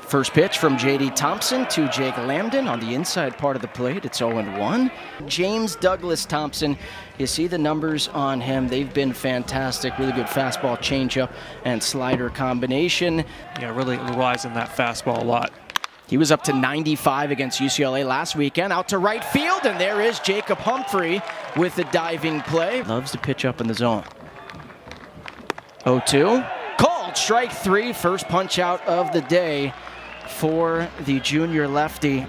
First pitch from J.D. Thompson to Jake Lambden on the inside part of the plate. It's 0-1. James Douglas Thompson, you see the numbers on him. They've been fantastic. Really good fastball, changeup, and slider combination. Yeah, really relies on that fastball a lot. He was up to 95 against UCLA last weekend. Out to right field, and there is Jacob Humphrey with the diving play. Loves to pitch up in the zone. 0-2. Called strike three. First punch out of the day for the junior lefty.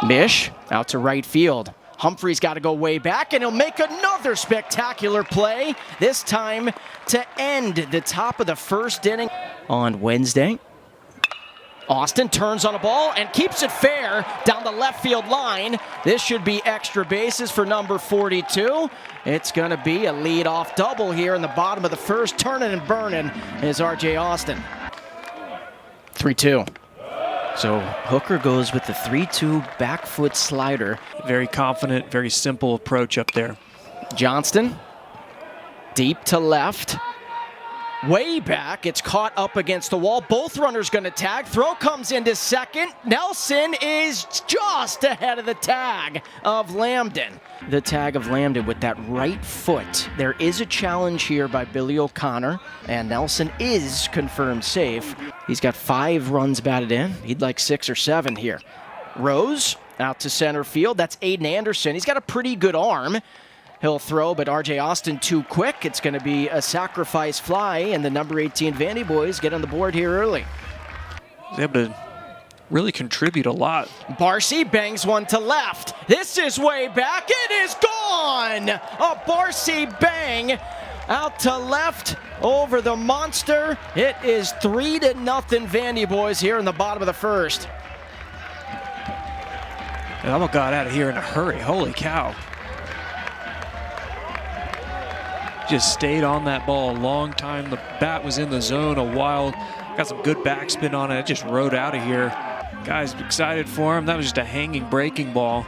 Mish out to right field. Humphrey's got to go way back, and he'll make another spectacular play, this time to end the top of the first inning. On Wednesday, Austin turns on a ball and keeps it fair down the left field line. This should be extra bases for number 42. It's going to be a leadoff double here in the bottom of the first. Turning and burning is R.J. Austin. 3-2. So Hooker goes with the 3-2 back foot slider. Very confident, very simple approach up there. Johnston, deep to left. Way back, it's caught up against the wall. Both runners going to tag. Throw comes into second. Nelson is just ahead of the tag of Lambden. The tag of Lambden with that right foot. There is a challenge here by Billy O'Connor, and Nelson is confirmed safe. He's got 5 runs batted in. He'd like 6 or 7 here. Rose out to center field. That's Aiden Anderson. He's got a pretty good arm. He'll throw, but R.J. Austin too quick. It's going to be a sacrifice fly, and the number 18 Vandyboys get on the board here early. He's able to really contribute a lot. Barcy bangs one to left. This is way back. It is gone! A Barcy bang out to left over the monster. It is 3-0 Vandyboys here in the bottom of the first. And almost got out of here in a hurry. Holy cow. Just stayed on that ball a long time. The bat was in the zone a while. Got some good backspin on it. It just rode out of here. Guys excited for him. That was just a hanging breaking ball.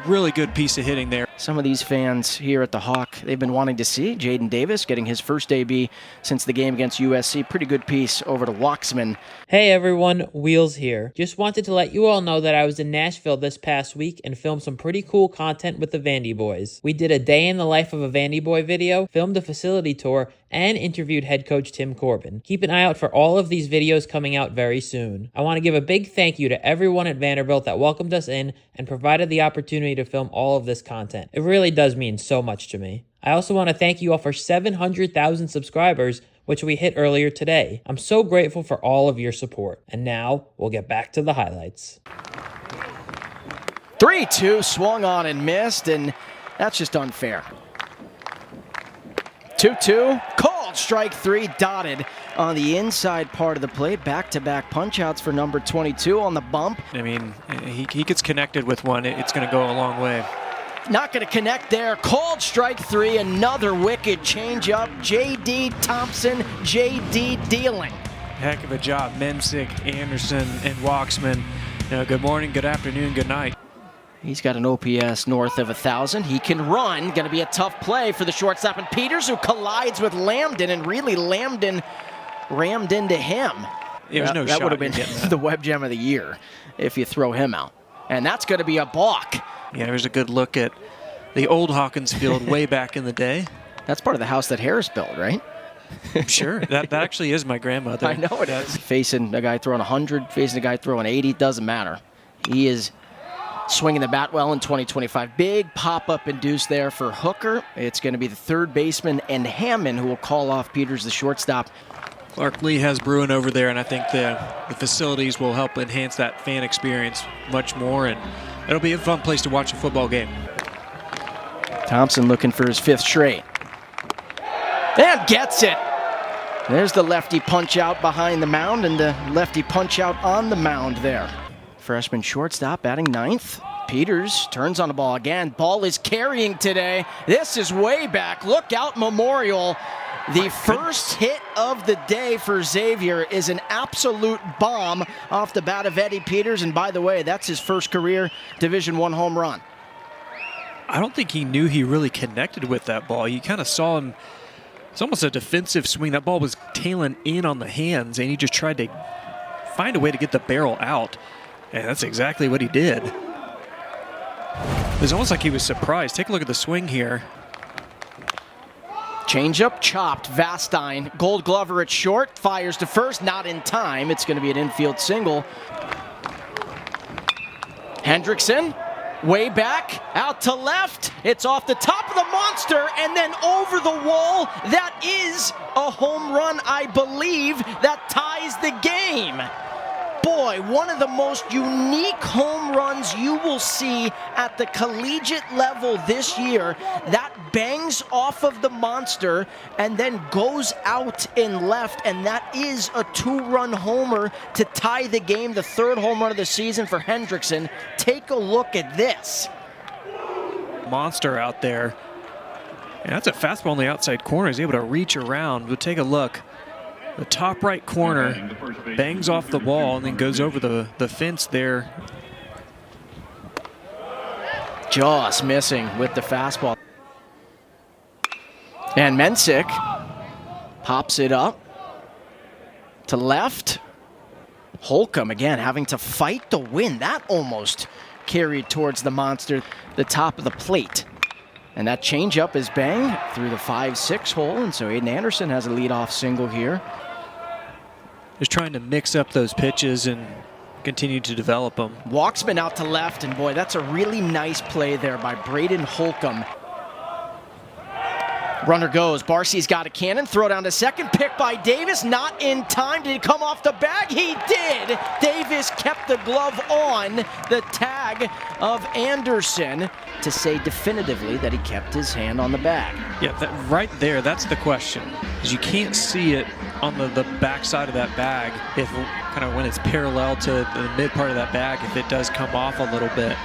Really good piece of hitting there. Some of these fans here at the Hawk, they've been wanting to see Jaden Davis getting his first AB since the game against USC. Pretty good piece over to Waxman. Hey everyone, Wheels here. Just wanted to let you all know that I was in Nashville this past week and filmed some pretty cool content with the Vandyboys. We did a day in the life of a Vandyboy video, filmed a facility tour, and interviewed head coach Tim Corbin. Keep an eye out for all of these videos coming out very soon. I want to give a big thank you to everyone at Vanderbilt that welcomed us in and provided the opportunity to film all of this content. It really does mean so much to me. I also want to thank you all for 700,000 subscribers, which we hit earlier today. I'm so grateful for all of your support. And now, we'll get back to the highlights. 3-2, swung on and missed, and that's just unfair. 2-2, called strike three, dotted on the inside part of the plate. Back-to-back punch-outs for number 22 on the bump. I mean, he gets connected with one. It's going to go a long way. Not going to connect there. Called strike three, another wicked changeup. J.D. Thompson, J.D. dealing. Heck of a job, Mensick, Anderson, and Waxman. Good morning, good afternoon, good night. He's got an OPS north of 1,000. He can run. Going to be a tough play for the shortstop. And Peters, who collides with Lambden, and really Lambden rammed into him. There's no shot. That would have been the web gem of the year if you throw him out. And that's going to be a balk. Yeah, there's a good look at the old Hawkins field way back in the day. That's part of the house that Harris built, right? Sure. That actually is my grandmother. I know it is. Facing a guy throwing 100, facing a guy throwing 80, doesn't matter. He is swinging the bat well in 2025. Big pop-up induced there for Hooker. It's going to be the third baseman and Hammond who will call off Peters, the shortstop. Clark Lee has brewing over there, and I think the facilities will help enhance that fan experience much more, and it'll be a fun place to watch a football game. Thompson looking for his 5th straight. And gets it. There's the lefty punch out behind the mound and the lefty punch out on the mound there. Freshman shortstop batting 9th. Peters turns on the ball again. Ball is carrying today. This is way back. Look out, Memorial. The first hit of the day for Xavier is an absolute bomb off the bat of Eddie Peters. And by the way, that's his first career Division I home run. I don't think he knew he really connected with that ball. You kind of saw him It's almost a defensive swing. That ball was tailing in on the hands, and he just tried to find a way to get the barrel out. And that's exactly what he did. It was almost like he was surprised. Take a look at the swing here. Changeup chopped. Vastine, Gold Glover at short, fires to first, not in time. It's going to be an infield single. Hendrickson, way back, out to left. It's off the top of the monster and then over the wall. That is a home run, I believe, that ties the game. Boy, one of the most unique home runs you will see at the collegiate level this year. That bangs off of the monster and then goes out in left, and that is a 2-run homer to tie the game, the 3rd home run of the season for Hendrickson. Take a look at this. Monster out there. And that's a fastball in the outside corner. He's able to reach around. But take a look. The top right corner bangs off the ball and then goes over the fence there. Just missing with the fastball. And Mensick pops it up to left. Holcomb again having to fight the wind. That almost carried towards the monster, the top of the plate. And that changeup is banged through the 5-6 hole, and so Aiden Anderson has a leadoff single here. Just trying to mix up those pitches and continue to develop them. Walksman out to left, and boy, that's a really nice play there by Braden Holcomb. Runner goes. Barcy's got a cannon. Throw down to second. Pick by Davis. Not in time. Did he come off the bag? He did. Davis kept the glove on the tag of Anderson to say definitively that he kept his hand on the bag. Yeah, that right there, that's the question. Because you can't see it on the back side of that bag if kind of when it's parallel to the mid part of that bag, if it does come off a little bit.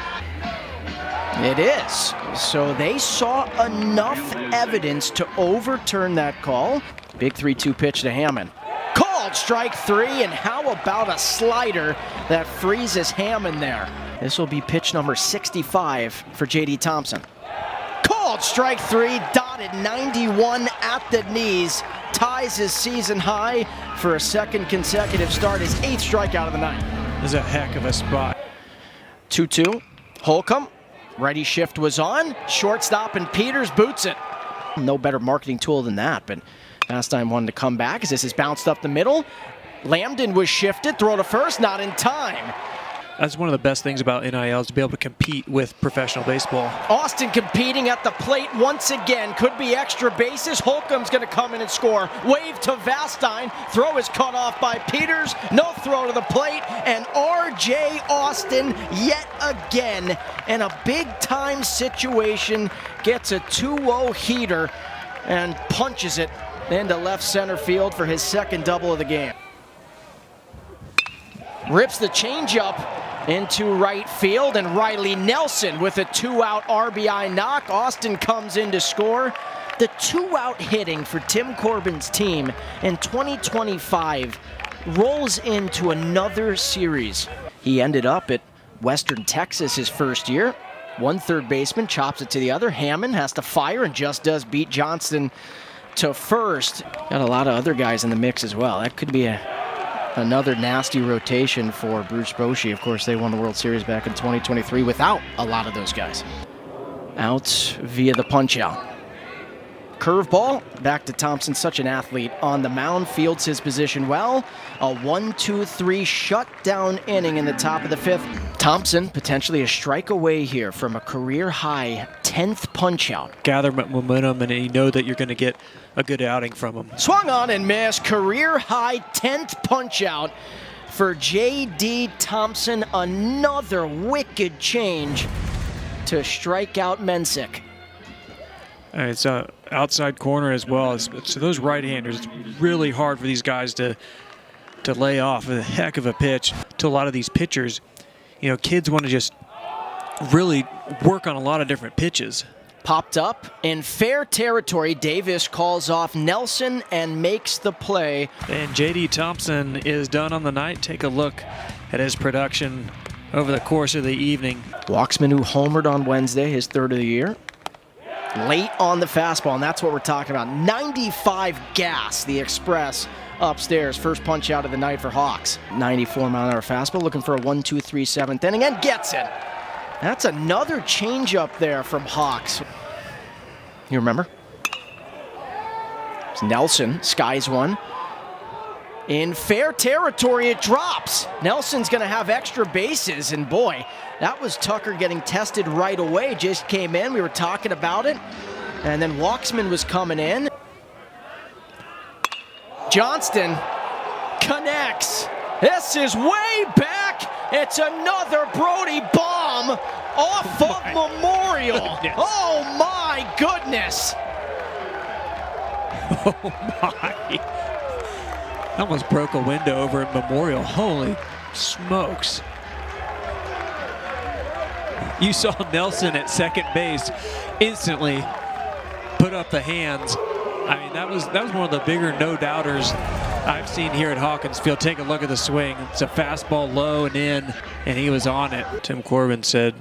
It is. So they saw enough evidence to overturn that call. Big 3-2 pitch to Hammond. Called strike 3, and how about a slider that freezes Hammond there? This will be pitch number 65 for J.D. Thompson. Called strike 3, dotted 91 at the knees. Ties his season high for a 2nd consecutive start, his 8th strikeout of the night. This is a heck of a spot. 2-2. Holcomb. Righty shift was on. Shortstop and Peters boots it. No better marketing tool than that, but Vastine wanted to come back as this is bounced up the middle. Lambden was shifted. Throw to first, not in time. That's one of the best things about NIL is to be able to compete with professional baseball. Austin competing at the plate once again. Could be extra bases. Holcomb's going to come in and score. Wave to Vastine. Throw is cut off by Peters. No throw to the plate. And R.J. Austin yet again in a big-time situation gets a 2-0 heater and punches it into left center field for his 2nd double of the game. Rips the changeup into right field, and Riley Nelson with a 2-out RBI knock. Austin comes in to score. The 2-out hitting for Tim Corbin's team in 2025 rolls into another series. He ended up at Western Texas his first year. One third baseman chops it to the other. Hammond has to fire and just does beat Johnston to first. Got a lot of other guys in the mix as well. That could be another nasty rotation for Bruce Bochy. Of course, they won the World Series back in 2023 without a lot of those guys. Out via the punch-out. Curveball, back to Thompson, such an athlete on the mound, fields his position well. A 1-2-3 shutdown inning in the top of the 5th. Thompson potentially a strike away here from a career-high 10th punch-out. Gather momentum, and you know that you're going to get a good outing from him. Swung on and missed, career-high 10th punch-out for J.D. Thompson. Another wicked change to strike out Mensick. It's an outside corner as well. So those right-handers, it's really hard for these guys to lay off. A heck of a pitch to a lot of these pitchers. You know, kids want to just really work on a lot of different pitches. Popped up in fair territory. Davis calls off Nelson and makes the play. And J.D. Thompson is done on the night. Take a look at his production over the course of the evening. Walksman, who homered on Wednesday, his 3rd of the year. Late on the fastball, and that's what we're talking about. 95 gas, the Express upstairs. First punch out of the night for Hawks. 94-mile-an-hour fastball, looking for a 1-2-3 seventh inning, and gets it. That's another changeup there from Hawks. You remember? It's Nelson skies one. In fair territory, it drops. Nelson's going to have extra bases, and boy, that was Tucker getting tested right away. Just came in, we were talking about it, and then Walksman was coming in. Johnston connects. This is way back. It's another Brody bomb off of Memorial. Goodness. Oh my goodness. Oh my. Almost broke a window over at Memorial. Holy smokes. You saw Nelson at second base instantly put up the hands. I mean, that was one of the bigger no-doubters I've seen here at Hawkins Field. Take a look at the swing. It's a fastball low and in, and he was on it. Tim Corbin said,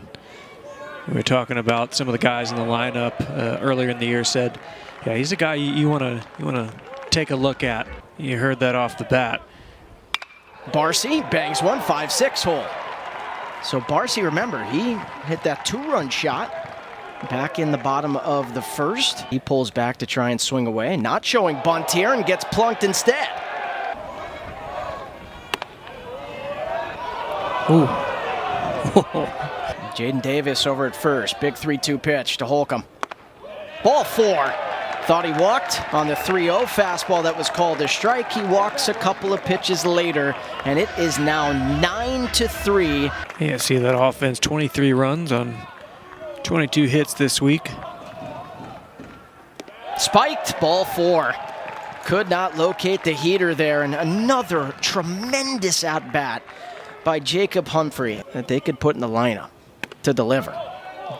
we were talking about some of the guys in the lineup earlier in the year, said, yeah, he's a guy you want to take a look at. You heard that off the bat. Barcy bangs one, 5-6 hole. So Barcy, remember, he hit that 2-run shot back in the bottom of the first. He pulls back to try and swing away, not showing bunt here, and gets plunked instead. Ooh. Jaden Davis over at first. Big 3-2 pitch to Holcomb. Ball 4. Thought he walked on the 3-0 fastball that was called a strike. He walks a couple of pitches later, and it is now 9-3. Yeah, see that offense, 23 runs on 22 hits this week. Spiked, ball 4. Could not locate the heater there, and another tremendous at-bat by Jacob Humphrey that they could put in the lineup to deliver.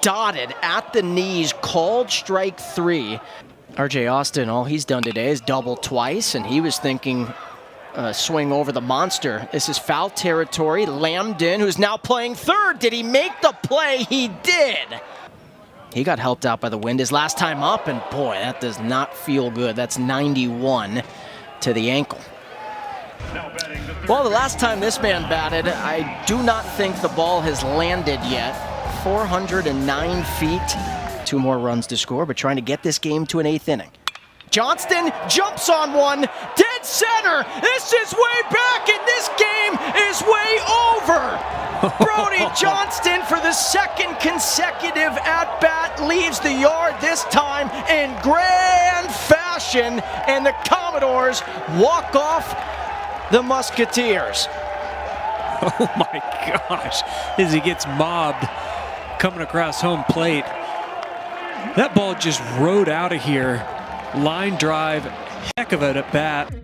Dotted at the knees, called strike 3. RJ Austin, all he's done today is double twice, and he was thinking swing over the monster. This is foul territory. Lambden, who's now playing third. Did he make the play? He did. He got helped out by the wind his last time up, and boy, that does not feel good. That's 91 to the ankle. Well, the last time this man batted, I do not think the ball has landed yet. 409 feet. 2 more runs to score, but trying to get this game to an 8th inning. Johnston jumps on one, dead center. This is way back, and this game is way over. Brody Johnston, for the second consecutive at-bat, leaves the yard, this time in grand fashion, and the Commodores walk off the Musketeers. Oh my gosh, as he gets mobbed coming across home plate. That ball just rode out of here. Line drive, heck of it at bat.